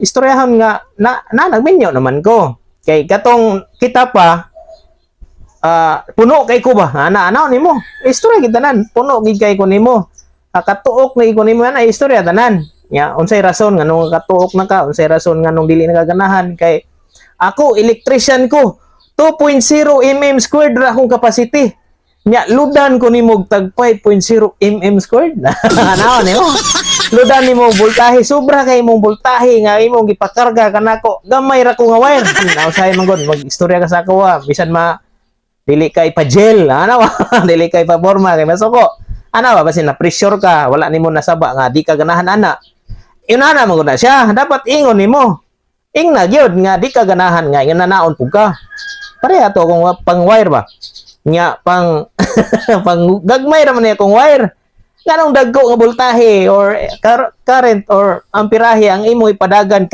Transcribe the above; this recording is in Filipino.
istoryahan nga na nagminyo naman ko. Kay katong kita pa puno kay ko ba? Ana nimo. Istorya kita nan, puno gid kay ko nimo. Katuok na iko nimo na istorya tanan. Ya, unsay rason nganong katuok na ka, unsay rason nganong dili nakaganahan kay ako electrician ko 2.0 mm squared ra akong capacity. Nya ludan ko nimo tag 5.0 mm squared. Ano nimo? Ludan nimo voltahe sobra kay imong voltahe nga imong gipakarga kanako. Gamay ra ko nga wire. Nausay man gud mag-istorya ka sa ako bisan dili kay pa gel, ano dili kay pa forma kay masuko. Ano ba basin na pressure ka, wala nimo nasaba nga di ka ganahan ana. Inana mo na siya, dapat ingon nimo. Ingna gyud nga di ka ganahan nga inanaon pug ka. Pareha to kung pang wire ba. Nya pang pang gagmay ra man niya kung wire. Nganong dagko nga voltahe or current or amperahe ang imo ipadagan